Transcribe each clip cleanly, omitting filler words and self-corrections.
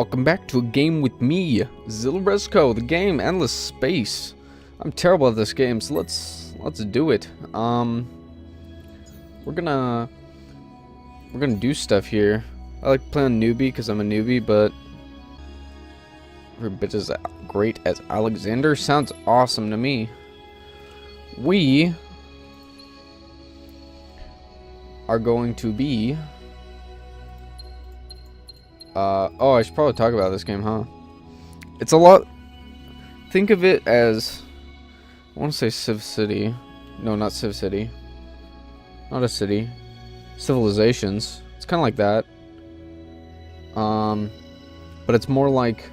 welcome back to a game with me, Zilarrezko, the game Endless Space. I'm terrible at this game, so let's do it. We're gonna do stuff here. I like to play on newbie because I'm a newbie, but every bit as great as Alexander sounds awesome to me. We are going to be oh, I should probably talk about this game, huh? It's a lot. Think of it as, I want to say Civ City. No, not Civ City. Not a city. Civilizations. It's kind of like that. But it's more like,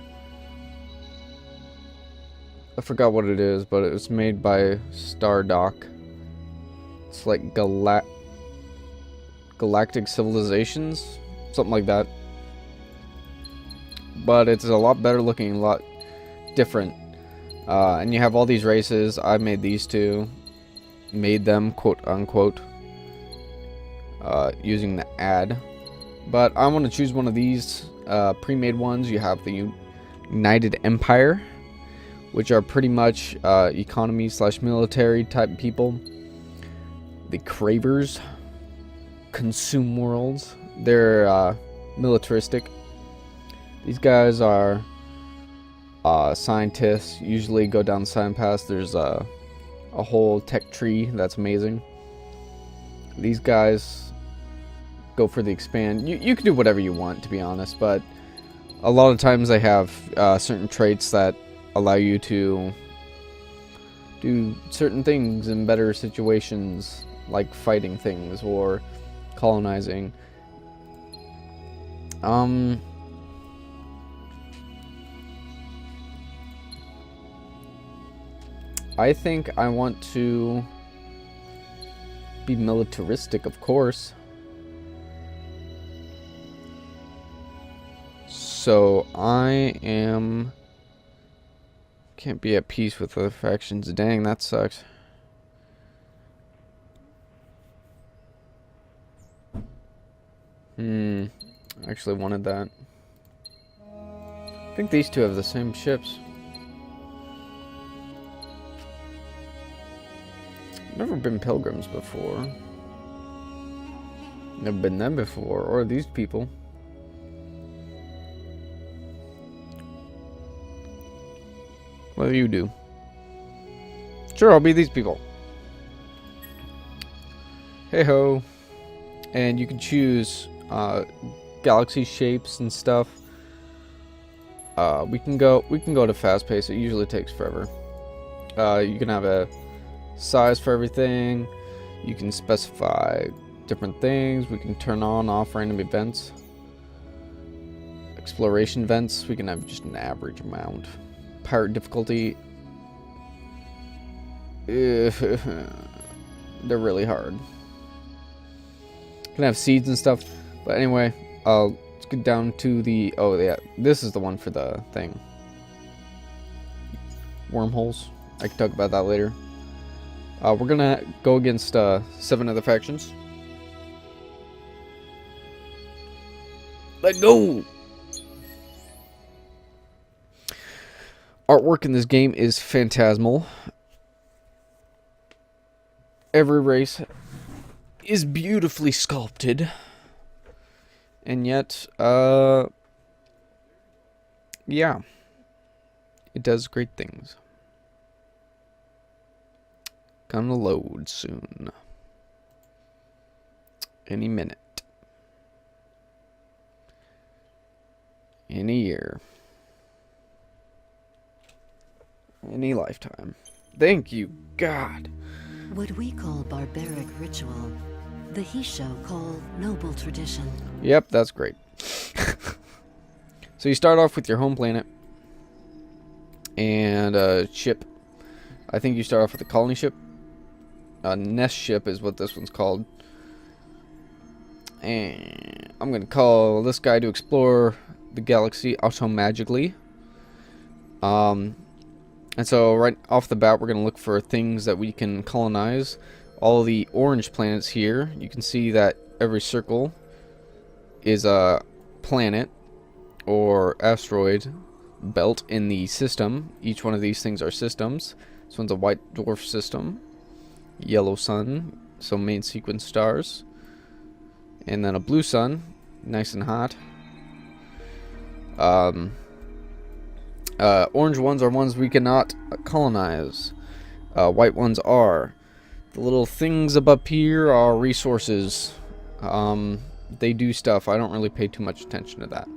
I forgot what it is, but it was made by Stardock. It's like Galactic Civilizations, something like that. But it's a lot better looking, a lot different. And you have all these races. I made these two. Made them, quote unquote. Using the ad. But I want to choose one of these pre-made ones. You have the United Empire, which are pretty much economy / military type people. The Cravers. Consume worlds. They're militaristic. These guys are scientists, usually go down the science path. There's a whole tech tree that's amazing. These guys go for the expand. You can do whatever you want, to be honest, but a lot of times they have certain traits that allow you to do certain things in better situations, like fighting things or colonizing. I think I want to be militaristic, of course. So I can't be at peace with other factions. Dang, that sucks. I actually wanted that. I think these two have the same ships. Never been pilgrims before. Never been them before, or these people. What do you do? Sure, I'll be these people. Hey ho. And you can choose galaxy shapes and stuff. We can go to fast pace. It usually takes forever. You can have a size for everything. You can specify different things. We can turn on off random events. Exploration events, we can have just an average amount. Pirate difficulty, they're really hard. Can have seeds and stuff, but anyway, let's get down to the, oh yeah, this is the one for the thing. Wormholes, I can talk about that later. We're gonna go against 7 other factions. Let's go! Artwork in this game is phantasmal. Every race is beautifully sculpted. And yet, yeah. It does great things. Gonna load soon. Any minute. Any year. Any lifetime. Thank you, God. What we call barbaric ritual, the Hisho call noble tradition. Yep, that's great. So you start off with your home planet. And a ship. I think you start off with a colony ship. Nest ship is what this one's called. And I'm going to call this guy to explore the galaxy automagically. And so right off the bat, we're going to look for things that we can colonize. All the orange planets here, you can see that every circle is a planet. or asteroid belt in the system. Each one of these things are systems. This one's a white dwarf system. Yellow sun, so main sequence stars. And then a blue sun, nice and hot. Orange ones are ones we cannot colonize. White ones are. The little things up here are resources. They do stuff. I don't really pay too much attention to that.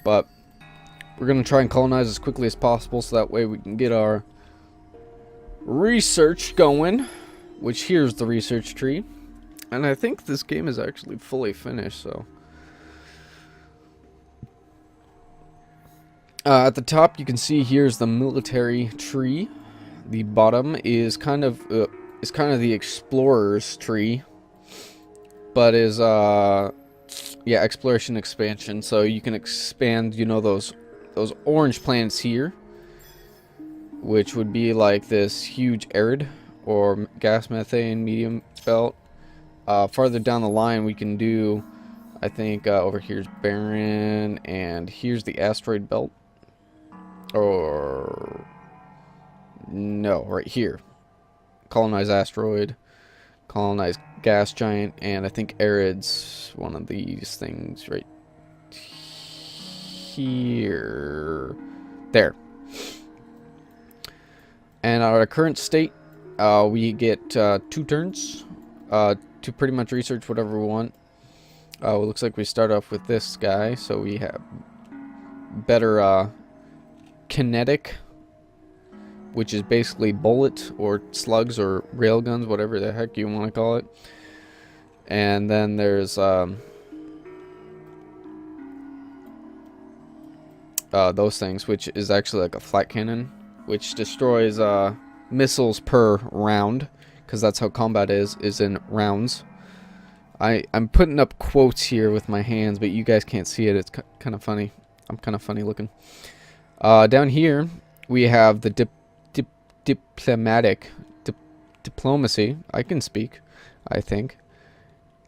But we're going to try and colonize as quickly as possible so that way we can get our research going. Which here's the research tree. And I think this game is actually fully finished, so... at the top, you can see here's the military tree. The bottom is kind of the explorer's tree, but is yeah, exploration expansion. So you can expand, you know, those orange planets here, which would be like this huge arid or gas methane medium belt. Farther down the line, we can do, I think, over here's barren, and here's the asteroid belt. Or no, right here. Colonize asteroid, colonize gas giant, and I think arid's one of these things right here. There. And our current state, we get 2 turns to pretty much research whatever we want. It looks like we start off with this guy, so we have better kinetic, which is basically bullet or slugs or railguns, whatever the heck you want to call it. And then there's those things, which is actually like a flat cannon, which destroys missiles per round, because that's how combat is in rounds. I'm putting up quotes here with my hands, but you guys can't see it. It's kind of funny. I'm kind of funny looking. Down here, we have the diplomacy. I can speak, I think.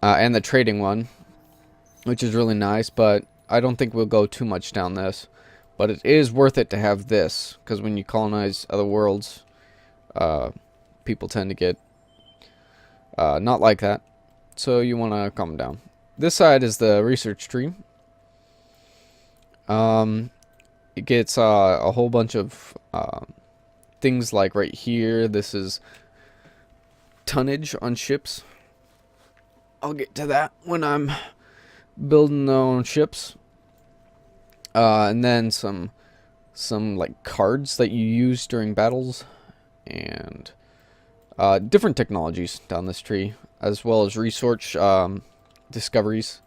And the trading one, which is really nice, but I don't think we'll go too much down this. But it is worth it to have this, because when you colonize other worlds, people tend to get not like that. So you want to calm down. This side is the research tree. It gets a whole bunch of things like right here. This is tonnage on ships. I'll get to that when I'm building their own ships. And then some like cards that you use during battles, and different technologies down this tree, as well as research discoveries.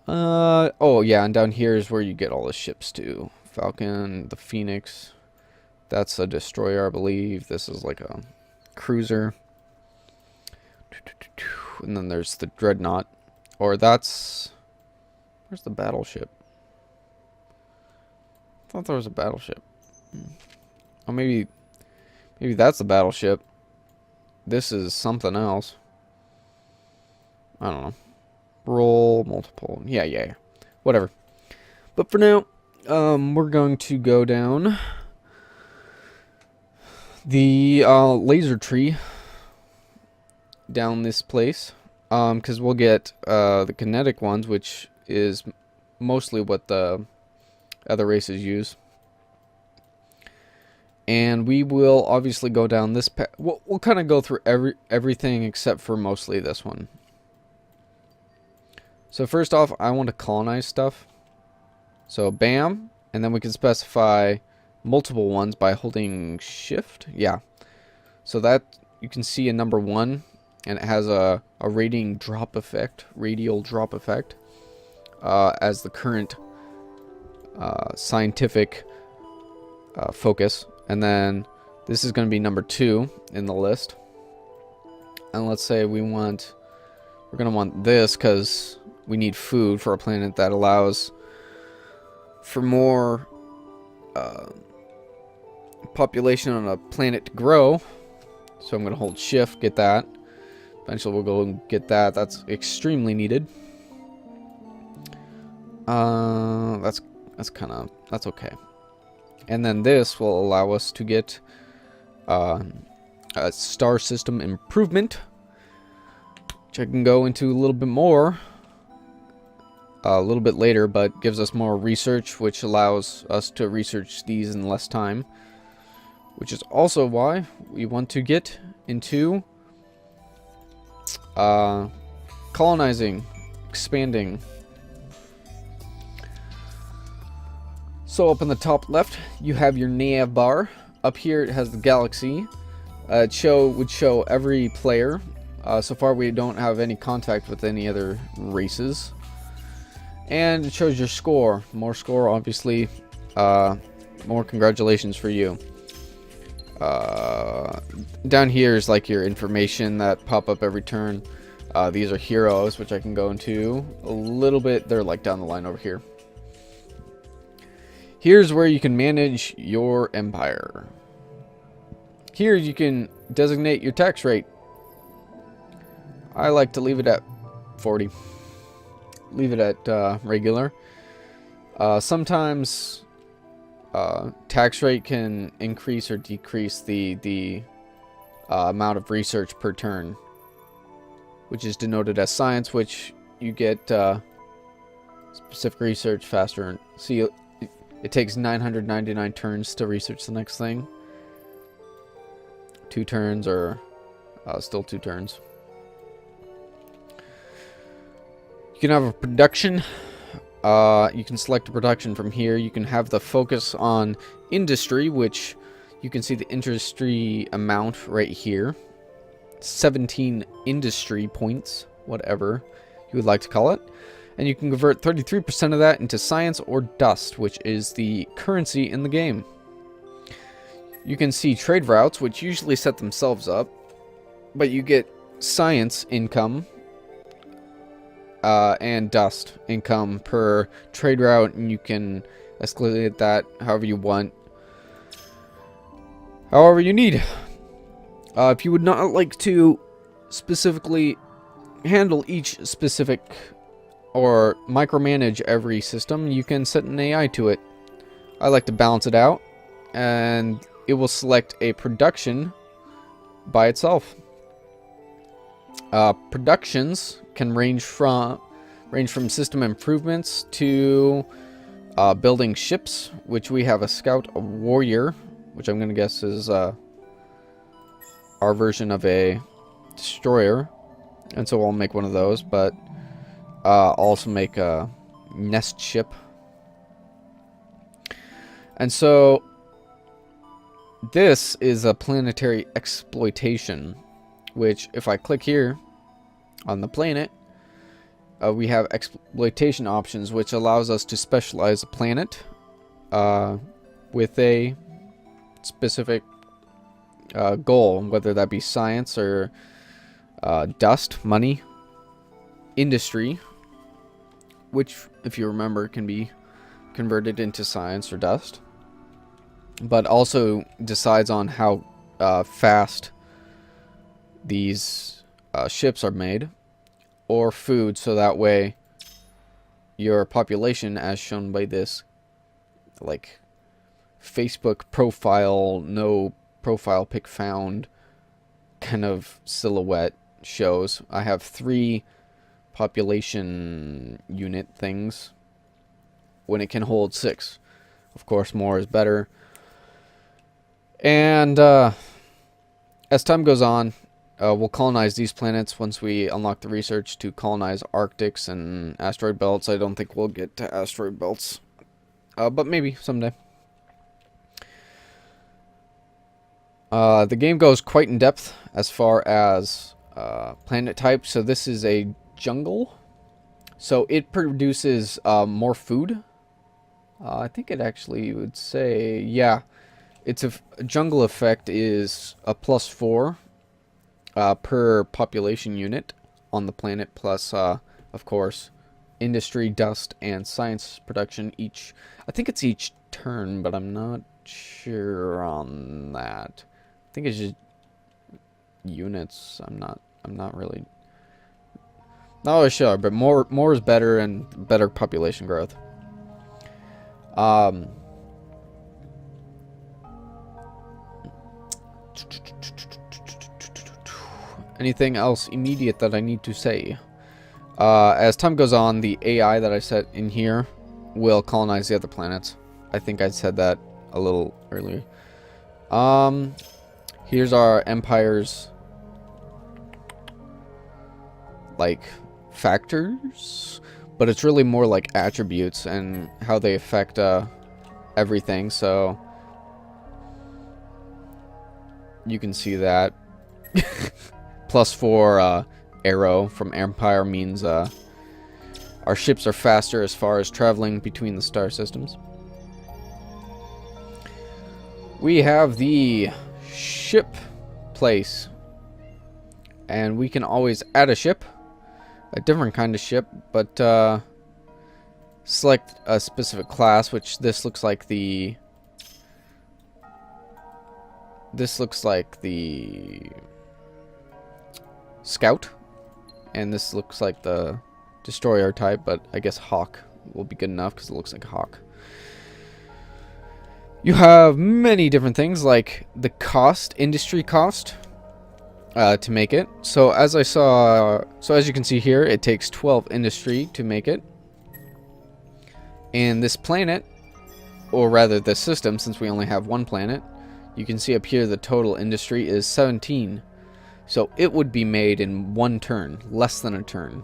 Oh yeah, and down here is where you get all the ships too. Falcon, the Phoenix, that's a destroyer, I believe. This is like a cruiser. And then there's the Dreadnought, or that's... Where's the battleship? I thought there was a battleship. Oh, maybe that's the battleship. This is something else. I don't know. Roll multiple. Yeah. Whatever. But for now, we're going to go down the laser tree down this place, because we'll get the kinetic ones, which is mostly what the other races use. And we will obviously go down this path. We'll kind of go through everything except for mostly this one. So first off, I want to colonize stuff. So bam, and then we can specify multiple ones by holding shift. Yeah. So that you can see a number 1, and it has a radial drop effect, as the current scientific focus. And then this is going to be number 2 in the list. And let's say we're going to want this because we need food for a planet that allows for more population on a planet to grow. So I'm going to hold shift, get that. Eventually we'll go and get that. That's extremely needed. That's okay. And then this will allow us to get a star system improvement, which I can go into a little bit more a little bit later, but gives us more research, which allows us to research these in less time, which is also why we want to get into colonizing, expanding. So up in the top left, you have your nav bar. Up here, it has the galaxy. It would show every player. So far, we don't have any contact with any other races. And it shows your score. More score, obviously. More congratulations for you. Down here is like your information that pop up every turn. These are heroes, which I can go into a little bit. They're like down the line over here. Here's where you can manage your empire. Here you can designate your tax rate. I like to leave it at 40. Leave it at regular. Sometimes tax rate can increase or decrease the amount of research per turn, which is denoted as science, which you get specific research faster. See, it takes 999 turns to research the next thing. 2 turns or still 2 turns. You can have a production. You can select a production from here. You can have the focus on industry, which you can see the industry amount right here. 17 industry points, whatever you would like to call it. And you can convert 33% of that into science or dust, which is the currency in the game. You can see trade routes, which usually set themselves up, but you get science income and dust income per trade route, and you can escalate that however you want, however you need. If you would not like to specifically handle each specific or micromanage every system, you can set an AI to it. I like to balance it out, and it will select a production by itself. Productions can range from system improvements to building ships, which we have a scout, a warrior, which I'm going to guess is our version of a destroyer, and so I'll make one of those, but I'll also make a nest ship. And so this is a planetary exploitation, which if I click here on the planet, we have exploitation options, which allows us to specialize a planet with a specific goal, whether that be science or dust, money, industry, which, if you remember, can be converted into science or dust, but also decides on how fast these ships are made, or food, so that way your population, as shown by this like Facebook profile, no profile pic found kind of silhouette, shows. I have 3 population unit things when it can hold 6. Of course, more is better. And as time goes on, we'll colonize these planets once we unlock the research to colonize Arctics and asteroid belts. I don't think we'll get to asteroid belts, but maybe someday. The game goes quite in depth as far as planet type. So this is a jungle, so it produces more food. I think it actually would say, yeah, it's a jungle effect is a +4 per population unit on the planet, plus of course industry, dust, and science production each. I think it's each turn, but I'm not sure on that. I think it's just units. I'm not I'm not really sure, but more is better and better population growth. Anything else immediate that I need to say? As time goes on, the AI that I set in here will colonize the other planets. I think I said that a little earlier. Here's our empire's like factors, but it's really more like attributes and how they affect everything. So you can see that. +4 arrow from Empire means our ships are faster as far as traveling between the star systems. We have the ship place, and we can always add a ship, a different kind of ship, but select a specific class, which this looks like the Scout, and this looks like the Destroyer type, but I guess Hawk will be good enough because it looks like a hawk. You have many different things like the cost, industry cost, to make it. So as you can see here, it takes 12 industry to make it. And this planet, or rather this system, since we only have one planet, you can see up here the total industry is 17. So it would be made in 1 turn, less than a turn.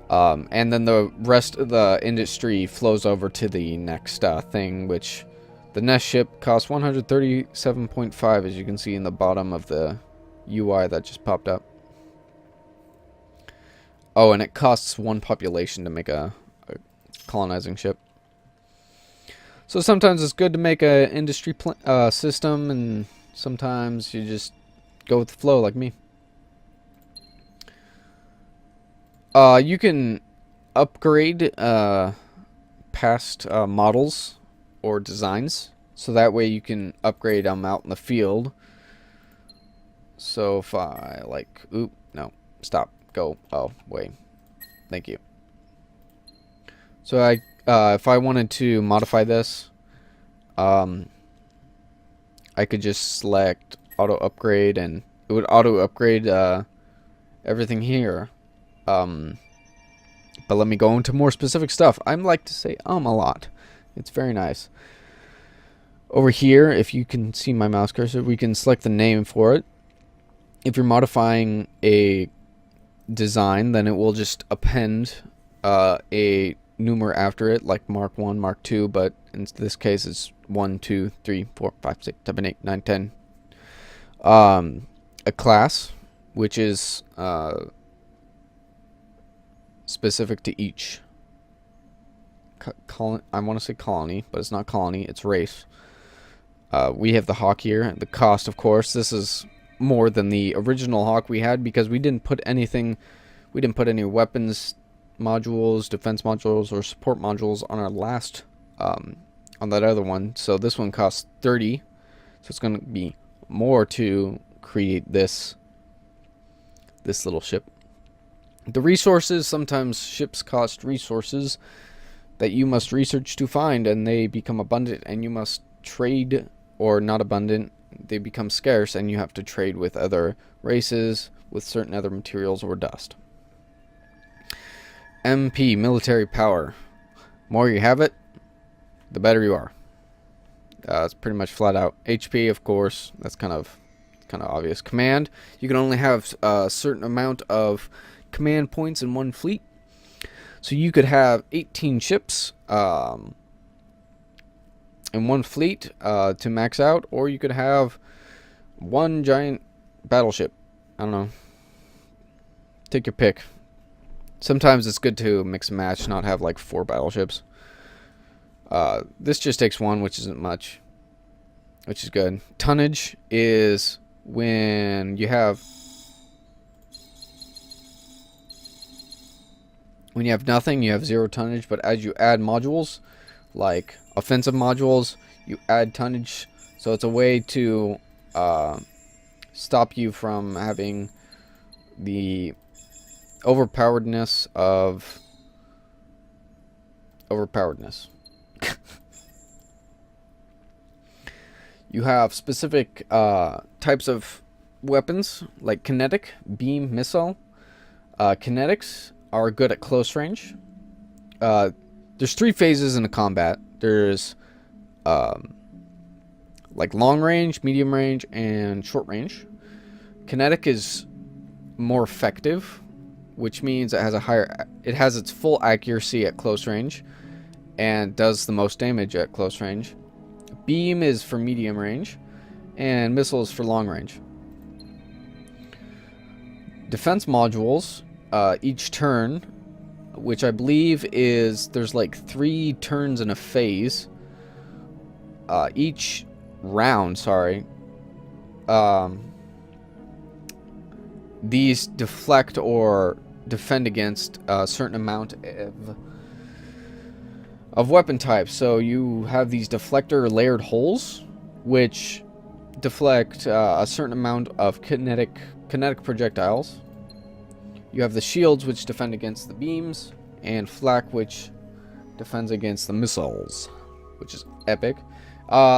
And then the rest of the industry flows over to the next thing, which the next ship costs 137.5, as you can see in the bottom of the UI that just popped up. Oh, and it costs 1 population to make a colonizing ship. So sometimes it's good to make a industry system, and sometimes you just go with the flow like me. You can upgrade past models or designs, so that way you can upgrade them out in the field. So if I stop, go, oh, wait, thank you. So if I wanted to modify this, I could just select auto upgrade, and it would auto upgrade everything here. But let me go into more specific stuff. I like to say a lot. It's very nice. Over here, if you can see my mouse cursor, we can select the name for it. If you're modifying a design, then it will just append a numer after it, like Mark 1, Mark 2, but in this case it's 1, 2, 3, 4, 5, 6, 7, 8, 9, 10. A class, which is specific to each I want to say colony, but it's not colony, it's race. We have the Hawk here. The cost, of course, this is more than the original Hawk we had because we didn't put any weapons modules, defense modules, or support modules on our last on that other one. So this one costs 30, so it's going to be more to create this little ship. The resources, sometimes ships cost resources that you must research to find, and they become abundant, and you must trade, or not abundant, they become scarce, and you have to trade with other races with certain other materials or dust. MP, military power. More you have it, the better you are. It's pretty much flat out. HP, of course, that's kind of obvious. Command, you can only have a certain amount of command points in one fleet. So you could have 18 ships in one fleet to max out, or you could have one giant battleship. I don't know. Take your pick. Sometimes it's good to mix and match, not have like 4 battleships. This just takes 1, which isn't much, which is good. Tonnage is when you have nothing, you have 0 tonnage, but as you add modules, like offensive modules, you add tonnage. So it's a way to stop you from having the overpoweredness. You have specific types of weapons, like kinetic, beam, missile. Kinetics are good at close range. There's 3 phases in a combat. There's like long range, medium range, and short range. Kinetic is more effective, which means it has its full accuracy at close range and does the most damage at close range. Beam is for medium range, and missile is for long range. Defense modules, each turn, which I believe is, there's like 3 turns in a phase. Each round, sorry. These deflect or defend against a certain amount of weapon types. So you have these deflector layered holes, which deflect a certain amount of kinetic projectiles. You have the shields, which defend against the beams, and flak, which defends against the missiles, which is epic.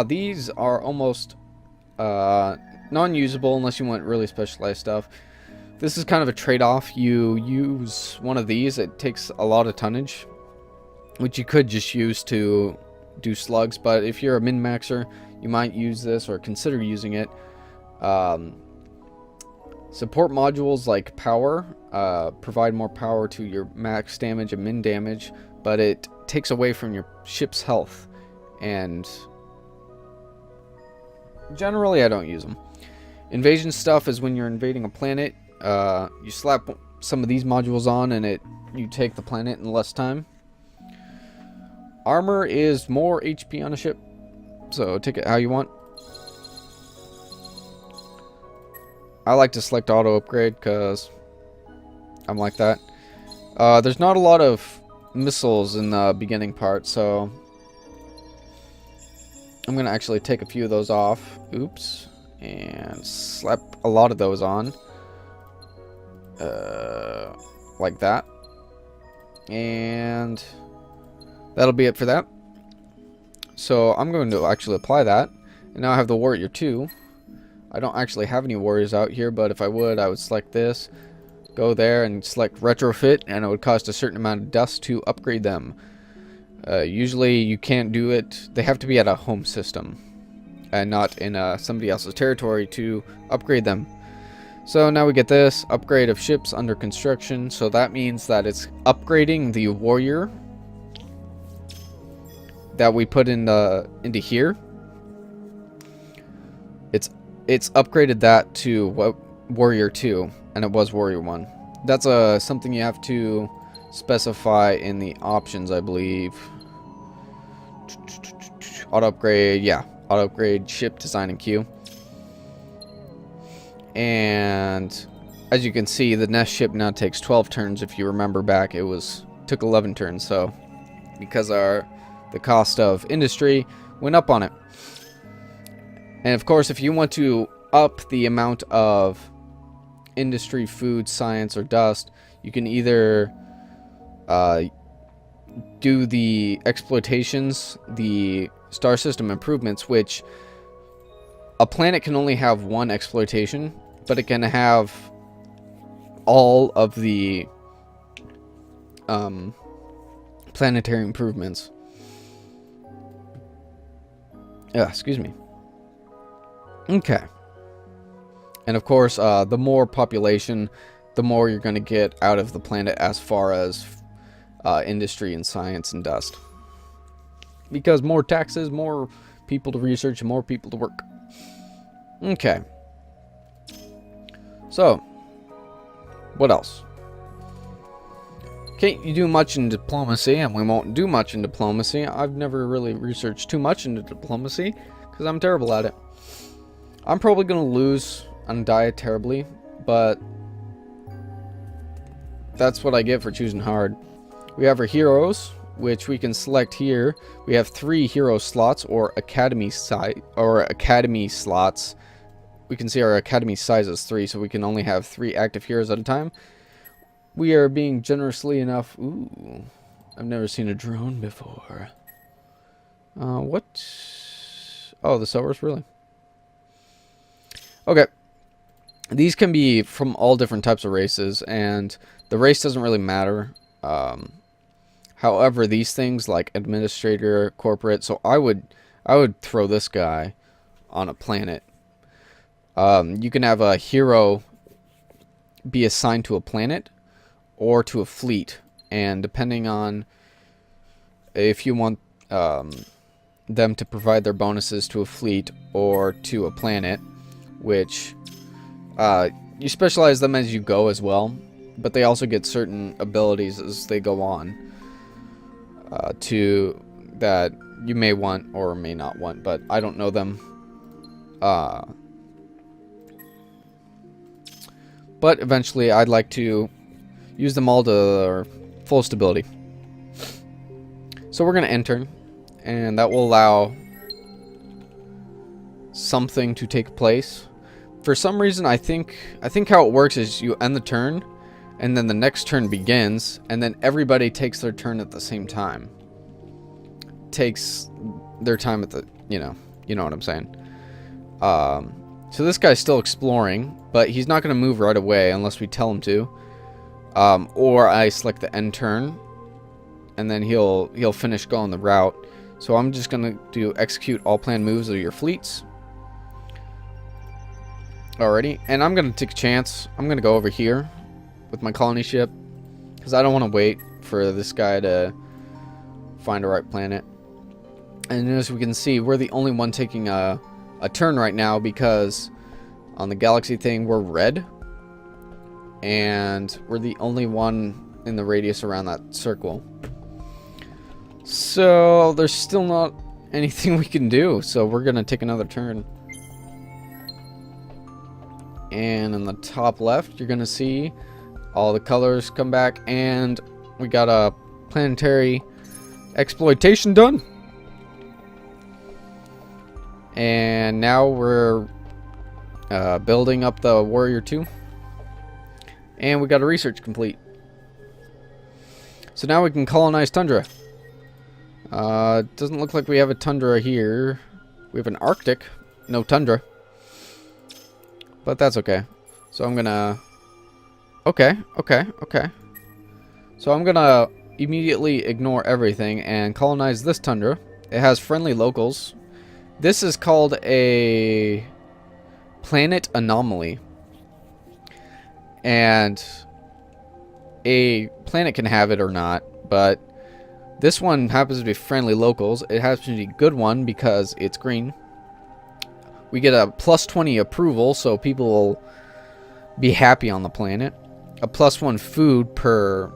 These are almost non-usable unless you want really specialized stuff. This is kind of a trade-off. You use one of these, it takes a lot of tonnage, which you could just use to do slugs, but if you're a min-maxer, you might use this or consider using it. Support modules like power provide more power to your max damage and min damage, but it takes away from your ship's health, and generally I don't use them. Invasion stuff is when you're invading a planet. You slap some of these modules on and you take the planet in less time. Armor is more HP on a ship, so take it how you want. I like to select auto upgrade because I'm like that. There's not a lot of missiles in the beginning part, so I'm gonna actually take a few of those off. Oops. And slap a lot of those on. Like that. And that'll be it for that. So I'm going to actually apply that. And now I have the Warrior 2. I don't actually have any warriors out here, but if I would select this, go there and select retrofit, and it would cost a certain amount of dust to upgrade them. Usually you can't do it. They have to be at a home system and not in somebody else's territory to upgrade them. So now we get this upgrade of ships under construction. So that means that it's upgrading the warrior that we put into here. It's upgraded that to warrior 2, and it was warrior 1. That's something you have to specify in the options, I believe. Auto upgrade, yeah, auto upgrade ship design and queue. And as you can see, the nest ship now takes 12 turns. If you remember back, it took 11 turns. So because the cost of industry went up on it. And of course, if you want to up the amount of industry, food, science, or dust, you can either do the exploitations, the star system improvements, which a planet can only have one exploitation, but it can have all of the planetary improvements. Excuse me. Okay. And of course, the more population, the more you're going to get out of the planet as far as industry and science and dust. Because more taxes, more people to research, and more people to work. Okay. So, what else? Can't you do much in diplomacy, and we won't do much in diplomacy. I've never really researched too much into diplomacy, because I'm terrible at it. I'm probably going to lose and die terribly, but that's what I get for choosing hard. We have our heroes, which we can select here. We have 3 hero slots or academy slots. we can see our academy size is 3, so we can only have 3 active heroes at a time. We are being generously enough. Ooh, I've never seen a drone before. What? Oh, the Source, really? Okay. These can be from all different types of races, and the race doesn't really matter. However, these things like administrator, corporate, so I would throw this guy on a planet. You can have a hero be assigned to a planet or to a fleet, and depending on if you want them to provide their bonuses to a fleet or to a planet, which you specialize them as you go as well, but they also get certain abilities as they go on to that you may want or may not want, but I don't know them. But eventually I'd like to use them all to their full stability. So we're going to enter, and that will allow something to take place. For some reason, I think how it works is you end the turn, and then the next turn begins, and then everybody takes their turn at the same time. Takes their time at the, you know what I'm saying. So this guy's still exploring, but he's not going to move right away unless we tell him to. Or I select the end turn, and then he'll finish going the route. So I'm just going to do execute all planned moves of your fleets. Alrighty, and I'm going to take a chance. I'm going to go over here with my colony ship, because I don't want to wait for this guy to find a right planet. And as we can see, we're the only one taking a turn right now, because on the galaxy thing we're red, and we're the only one in the radius around that circle. So there's still not anything we can do, so we're gonna take another turn. And in the top left you're gonna see all the colors come back, and we got a planetary exploitation done. And now we're building up the Warrior 2. And we got a research complete. So now we can colonize Tundra. Doesn't look like we have a Tundra here. We have an Arctic, no Tundra. But that's okay. So I'm gonna... Okay. So I'm gonna immediately ignore everything and colonize this Tundra. It has friendly locals. This is called a planet anomaly. And a planet can have it or not, but this one happens to be friendly locals. It happens to be a good one because it's green. We get a +20 approval, so people will be happy on the planet. A +1 food per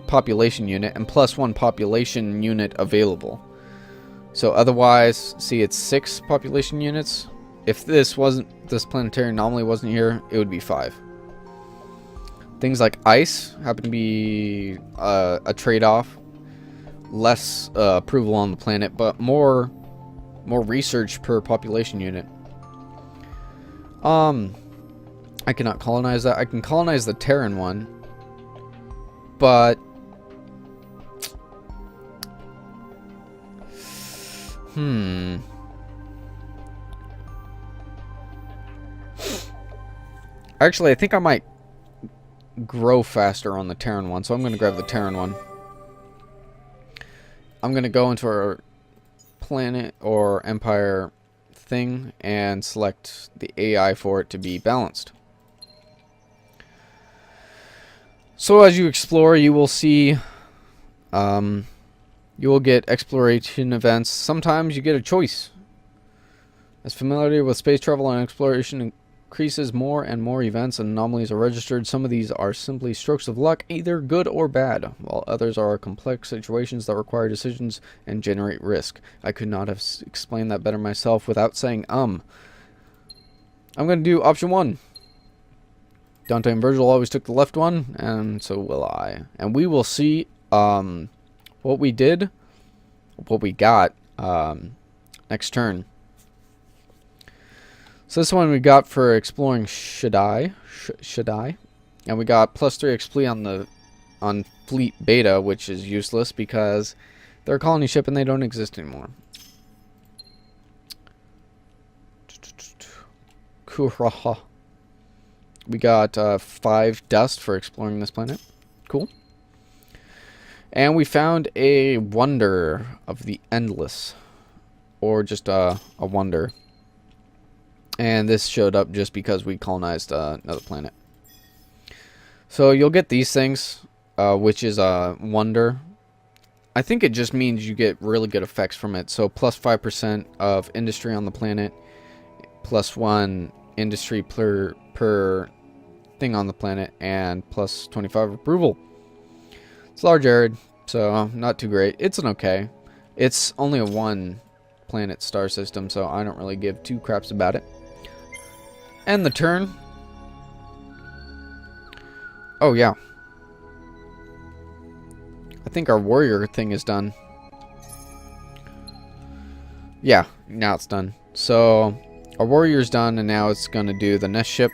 population unit, and +1 population unit available. So otherwise, see, it's 6 population units. If this planetary anomaly wasn't here, it would be 5. Things like ice happen to be a trade-off. Less approval on the planet, but more research per population unit. I cannot colonize that. I can colonize the Terran one, but actually, I think I might grow faster on the Terran one, so I'm going to grab the Terran one. I'm going to go into our planet or empire thing and select the AI for it to be balanced. So as you explore, you will see you will get exploration events. Sometimes you get a choice. As familiarity with space travel and exploration increases, more and more events and anomalies are registered. Some of these are simply strokes of luck, either good or bad, while others are complex situations that require decisions and generate risk. I could not have explained that better myself without saying I'm going to do option 1. Dante and Virgil always took the left one, and so will I. And we will see what we did, what we got next turn. So this one we got for exploring Shaddai, and we got +3 XP on Fleet Beta, which is useless because they're a colony ship and they don't exist anymore. We got 5 dust for exploring this planet. Cool. And we found a wonder of the endless, or just a wonder. And this showed up just because we colonized another planet. So you'll get these things, which is a wonder. I think it just means you get really good effects from it. So plus 5% of industry on the planet, +1 industry per thing on the planet, and plus 25 approval. It's large arid, so not too great. It's an okay. It's only a 1 planet star system, so I don't really give 2 craps about it. End the turn. Oh yeah, I think our warrior thing is done. Yeah, now it's done. So our warrior's done, and now it's gonna do the nest ship.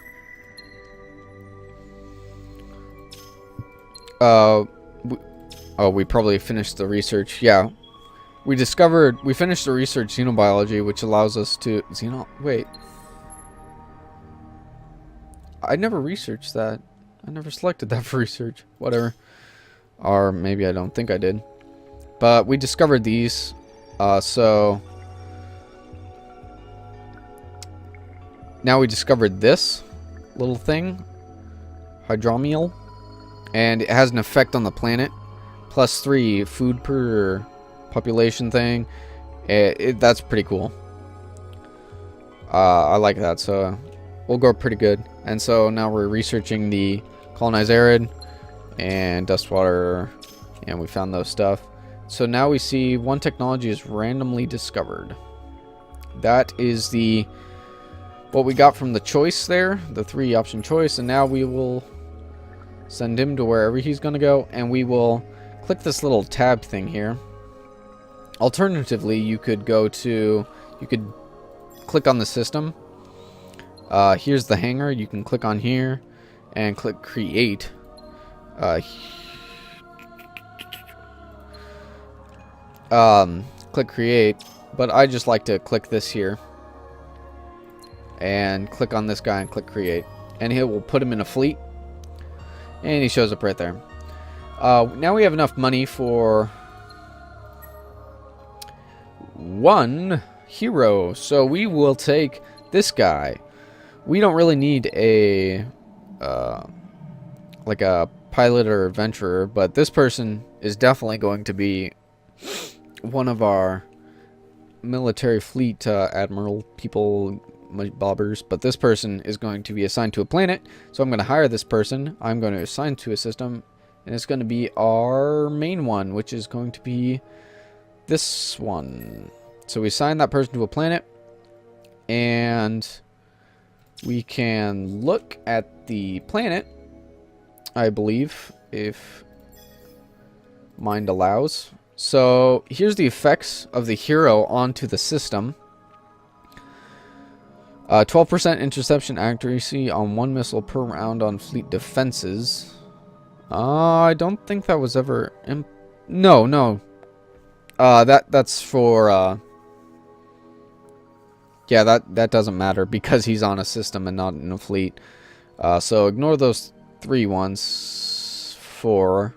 We probably finished the research. Yeah, we finished the research xenobiology, which allows us to wait. I never researched that. I never selected that for research. Whatever. Or maybe I don't think I did. But we discovered these. So now we discovered this little thing, hydromiel, and it has an effect on the planet. +3 food per population thing. That's pretty cool. I like that, so we'll go pretty good. And so now we're researching the colonized arid and dust water, and we found those stuff. So now we see 1 technology is randomly discovered. That is what we got from the choice there, the 3 option choice, and now we will send him to wherever he's gonna go, and we will click this little tab thing here. Alternatively, you could click on the system. Here's the hangar. You can click on here and click create. Click create, but I just like to click this here and click on this guy and click create, and it will put him in a fleet, and he shows up right there. Now we have enough money for 1 hero, so we will take this guy. We don't really need a like a pilot or adventurer, but this person is definitely going to be one of our military fleet admiral people, bobbers. But this person is going to be assigned to a planet, so I'm going to hire this person. I'm going to assign to a system, and it's going to be our main one, which is going to be this one. So we assign that person to a planet, and we can look at the planet, I believe, if mind allows. So here's the effects of the hero onto the system. 12% interception accuracy on 1 missile per round on fleet defenses. I don't think that was ever... No. That's for... Yeah, that doesn't matter because he's on a system and not in a fleet. So ignore those 3 ones for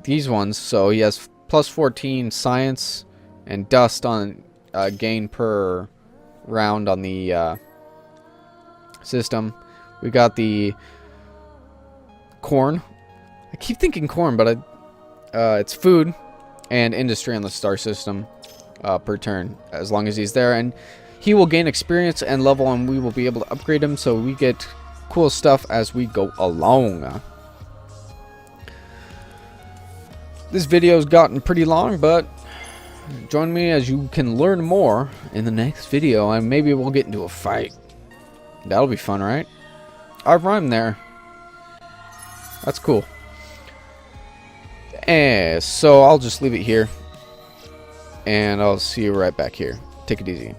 these ones. So he has +14 science and dust on gain per round on the system. We got the corn. I keep thinking corn, but it's food and industry on the star system. Per turn, as long as he's there, and he will gain experience and level, and we will be able to upgrade him, so we get cool stuff as we go along. This video's gotten pretty long, but join me as you can learn more in the next video, and maybe we'll get into a fight. That'll be fun, right? I rhymed there. That's cool. So I'll just leave it here, and I'll see you right back here. Take it easy.